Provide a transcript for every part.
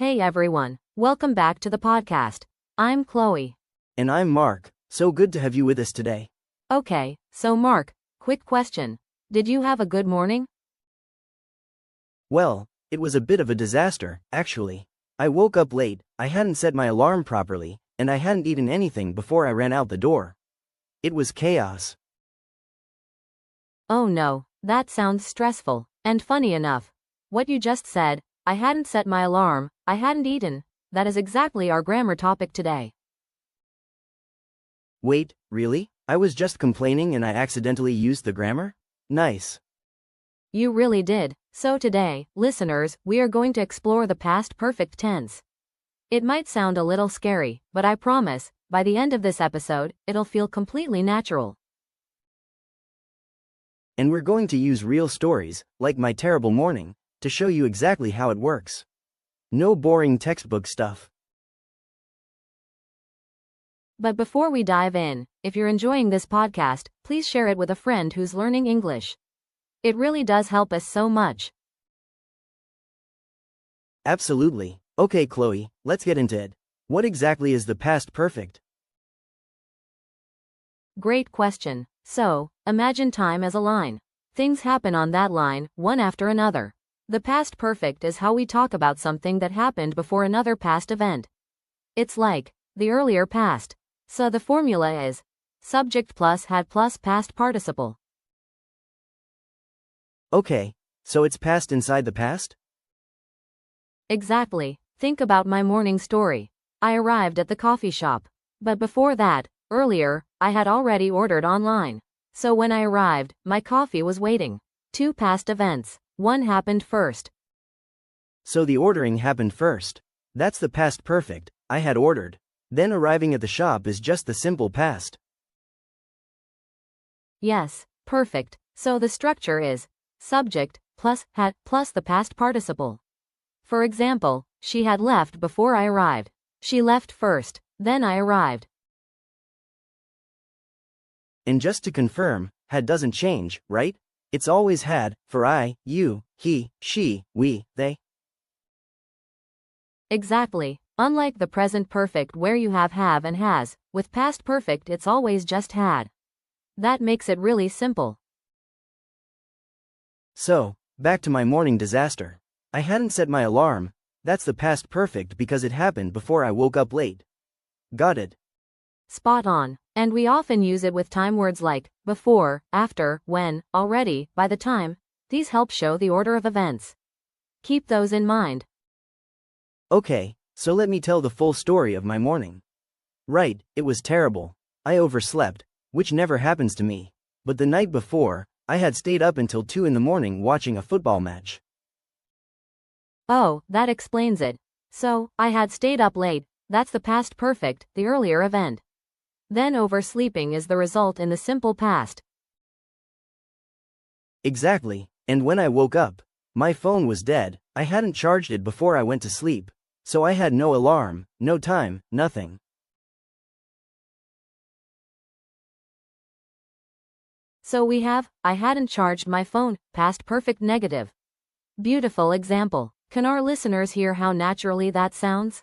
Hey everyone, welcome back to the podcast. I'm Chloe. And I'm Mark. So good to have you with us today. Okay, so Mark, quick question. Did you have a good morning? Well, it was a bit of a disaster, actually. I woke up late, I hadn't set my alarm properly, and I hadn't eaten anything before I ran out the door. It was chaos. Oh no, that sounds stressful. And funny enough, what you just said, I hadn't set my alarm, I hadn't eaten. That is exactly our grammar topic today. Wait, really? I was just complaining and I accidentally used the grammar? Nice. You really did. So today, listeners, we are going to explore the past perfect tense. It might sound a little scary, but I promise, by the end of this episode, it'll feel completely natural. And we're going to use real stories, like my terrible morning, to show you exactly how it works. No boring textbook stuff. But before we dive in, if you're enjoying this podcast, please share it with a friend who's learning English. It really does help us so much. Absolutely. Okay, Chloe, let's get into it. What exactly is the past perfect? Great question. So, imagine time as a line. Things happen on that line, one after another. The past perfect is how we talk about something that happened before another past event. It's like the earlier past. So the formula is subject plus had plus past participle. Okay, so it's past inside the past? Exactly. Think about my morning story. I arrived at the coffee shop. But before that, earlier, I had already ordered online. So when I arrived, my coffee was waiting. Two past events. One happened first. So the ordering happened first. That's the past perfect. I had ordered. Then arriving at the shop is just the simple past. Yes, perfect. So the structure is subject plus had plus the past participle. For example, she had left before I arrived. She left first, then I arrived. And just to confirm, had doesn't change, right? It's always had, for I, you, he, she, we, they. Exactly. Unlike the present perfect where you have and has, with past perfect it's always just had. That makes it really simple. So, back to my morning disaster. I hadn't set my alarm. That's the past perfect because it happened before I woke up late. Got it. Spot on. And we often use it with time words like before, after, when, already, by the time. These help show the order of events. Keep those in mind. Okay, so let me tell the full story of my morning. Right, it was terrible. I overslept, which never happens to me. But the night before, I had stayed up until 2 in the morning watching a football match. Oh, that explains it. So, I had stayed up late. That's the past perfect, the earlier event. Then oversleeping is the result in the simple past. Exactly, and when I woke up, my phone was dead. I hadn't charged it before I went to sleep. So I had no alarm, no time, nothing. So we have, I hadn't charged my phone, past perfect negative. Beautiful example. Can our listeners hear how naturally that sounds?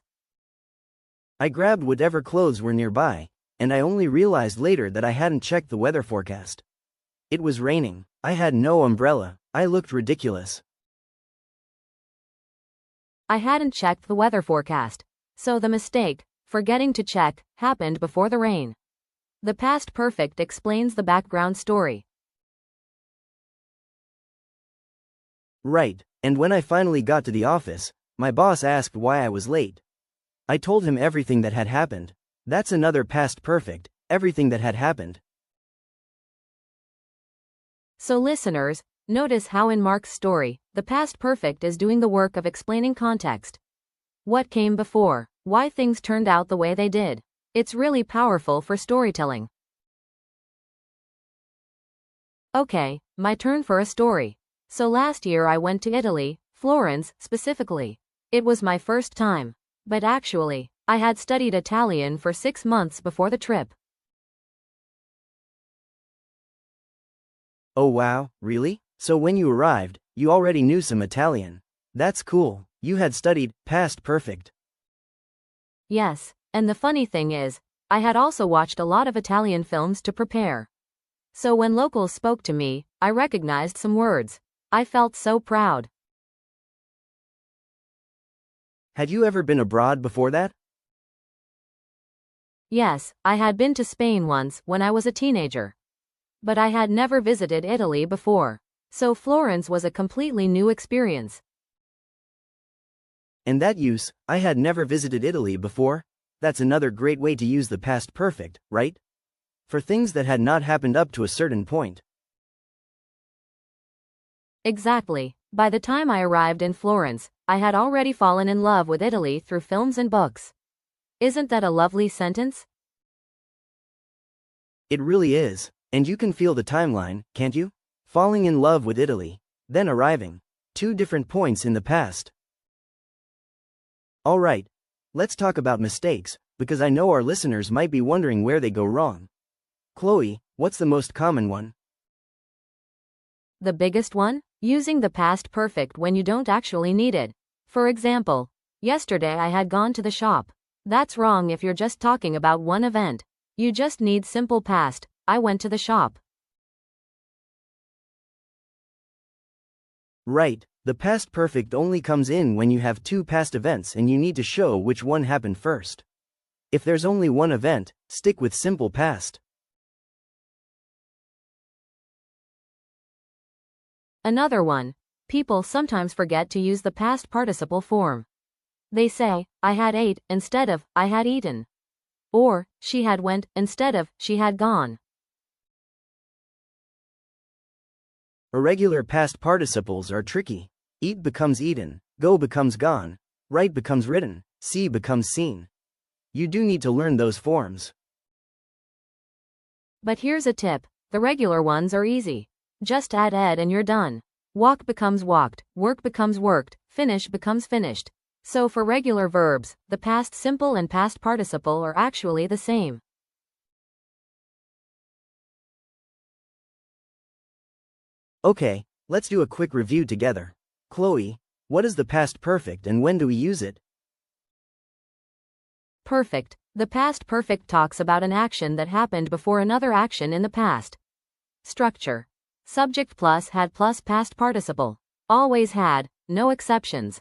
I grabbed whatever clothes were nearby, and I only realized later that I hadn't checked the weather forecast. It was raining. I had no umbrella. I looked ridiculous. I hadn't checked the weather forecast. So the mistake, forgetting to check, happened before the rain. The past perfect explains the background story. Right, and when I finally got to the office, my boss asked why I was late. I told him everything that had happened. That's another past perfect, everything that had happened. So listeners, notice how in Mark's story, the past perfect is doing the work of explaining context. What came before, why things turned out the way they did. It's really powerful for storytelling. Okay, my turn for a story. So last year I went to Italy, Florence, specifically. It was my first time. But actually, I had studied Italian for 6 months before the trip. Oh wow, really? So when you arrived, you already knew some Italian. That's cool. You had studied past perfect. Yes, and the funny thing is, I had also watched a lot of Italian films to prepare. So when locals spoke to me, I recognized some words. I felt so proud. Had you ever been abroad before that? Yes, I had been to Spain once when I was a teenager. But I had never visited Italy before. So Florence was a completely new experience. And that use, I had never visited Italy before, that's another great way to use the past perfect, right? For things that had not happened up to a certain point. Exactly. By the time I arrived in Florence, I had already fallen in love with Italy through films and books. Isn't that a lovely sentence? It really is, and you can feel the timeline, can't you? Falling in love with Italy, then arriving. 2 different points in the past. Alright, let's talk about mistakes, because I know our listeners might be wondering where they go wrong. Chloe, what's the most common one? The biggest one? Using the past perfect when you don't actually need it. For example, yesterday I had gone to the shop. That's wrong if you're just talking about one event. You just need simple past. I went to the shop. Right, the past perfect only comes in when you have 2 past events and you need to show which one happened first. If there's only one event, stick with simple past. Another one. People sometimes forget to use the past participle form. They say, I had ate, instead of, I had eaten. Or, she had went, instead of, she had gone. Irregular past participles are tricky. Eat becomes eaten, go becomes gone, write becomes written, see becomes seen. You do need to learn those forms. But here's a tip. The regular ones are easy. Just add ed and you're done. Walk becomes walked, work becomes worked, finish becomes finished. So for regular verbs, the past simple and past participle are actually the same. Okay, let's do a quick review together. Chloe, what is the past perfect and when do we use it? Perfect. The past perfect talks about an action that happened before another action in the past. Structure. Subject plus had plus past participle. Always had, no exceptions.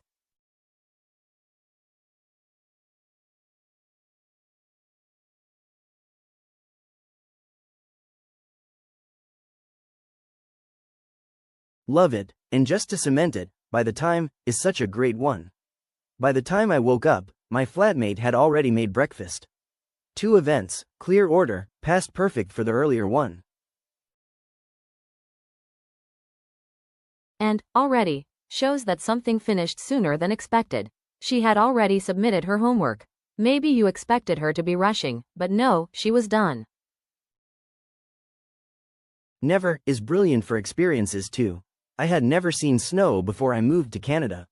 Love it, and just to cement it, by the time is such a great one. By the time I woke up, my flatmate had already made breakfast. 2 events, clear order, past perfect for the earlier one. And, already, shows that something finished sooner than expected. She had already submitted her homework. Maybe you expected her to be rushing, but no, she was done. Never is brilliant for experiences too. I had never seen snow before I moved to Canada.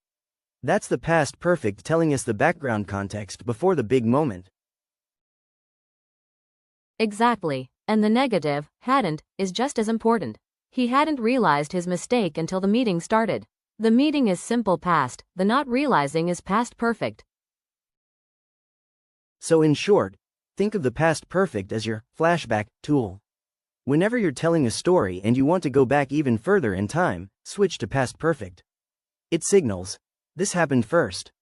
That's the past perfect telling us the background context before the big moment. Exactly. And the negative, hadn't, is just as important. He hadn't realized his mistake until the meeting started. The meeting is simple past, the not realizing is past perfect. So in short, think of the past perfect as your flashback tool. Whenever you're telling a story and you want to go back even further in time, switch to past perfect. It signals, this happened first.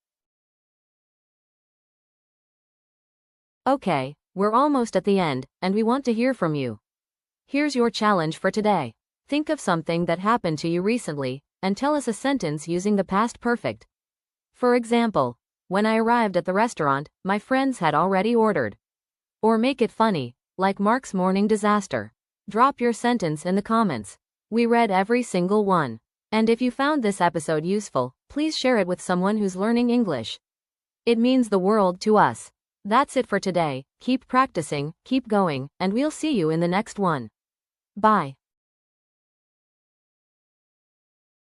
Okay, we're almost at the end, and we want to hear from you. Here's your challenge for today. Think of something that happened to you recently, and tell us a sentence using the past perfect. For example, when I arrived at the restaurant, my friends had already ordered. Or make it funny, like Mark's morning disaster. Drop your sentence in the comments. We read every single one. And if you found this episode useful, please share it with someone who's learning English. It means the world to us. That's it for today. Keep practicing, keep going, and we'll see you in the next one. Bye.